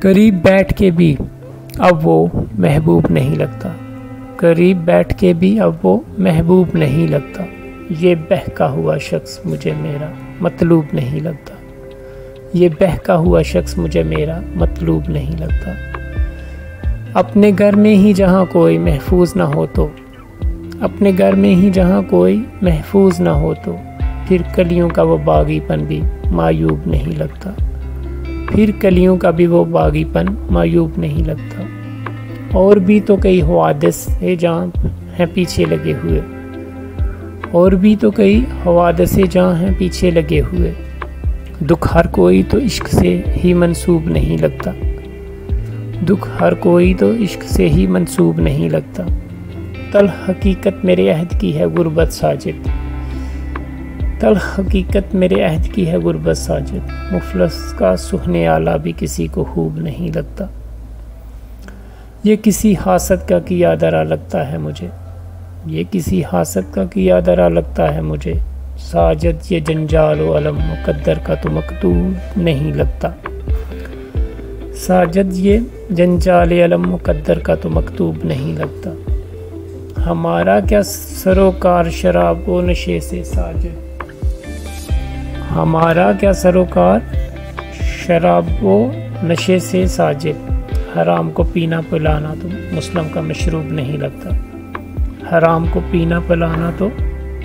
قریب بیٹھ کے بھی اب وہ محبوب نہیں لگتا، قریب بیٹھ کے بھی اب وہ محبوب نہیں لگتا، یہ بہکا ہوا شخص مجھے میرا مطلوب نہیں لگتا، یہ بہکا ہوا شخص مجھے میرا مطلوب نہیں لگتا۔ اپنے گھر میں ہی جہاں کوئی محفوظ نہ ہو تو، اپنے گھر میں ہی جہاں کوئی محفوظ نہ ہو تو، پھر کلیوں کا وہ باغی پن بھی معیوب نہیں لگتا، پھر کلیوں کا بھی وہ باغی پن معیوب نہیں لگتا۔ اور بھی تو کئی حوادث جہاں ہیں پیچھے لگے ہوئے، اور بھی تو کئی حوادث جہاں ہیں پیچھے لگے ہوئے، دکھ ہر کوئی تو عشق سے ہی منسوب نہیں لگتا، دکھ ہر کوئی تو عشق سے ہی منسوب نہیں لگتا۔ تلخ حقیقت میرے عہد کی ہے غربت ساجد، تلخ حقیقت میرے عہد کی ہے غربت ساجد، مفلس کا سخن اعلیٰ بھی کسی کو خوب نہیں لگتا۔ یہ کسی حاسد کا کیا درا لگتا ہے مجھے، یہ کسی حاسد کا کیا درا لگتا ہے مجھے، ساجد یہ جنجال و علم مقدر کا تو مکتوب نہیں لگتا، ساجد یہ جنجال علم مقدر کا تو مکتوب نہیں لگتا۔ ہمارا کیا سروکار شراب و نشے سے ساجد، ہمارا کیا سروکار شراب و نشے سے ساجد، حرام کو پینا پلانا تو مسلم کا مشروب نہیں لگتا، حرام کو پینا پلانا تو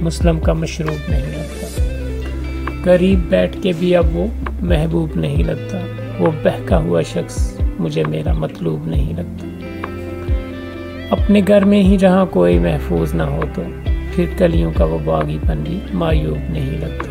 مسلم کا مشروب نہیں لگتا۔ قریب بیٹھ کے بھی اب وہ محبوب نہیں لگتا، وہ بہکا ہوا شخص مجھے میرا مطلوب نہیں لگتا۔ اپنے گھر میں ہی جہاں کوئی محفوظ نہ ہو تو، پھر کلیوں کا وہ باغی پن بھی معیوب نہیں لگتا۔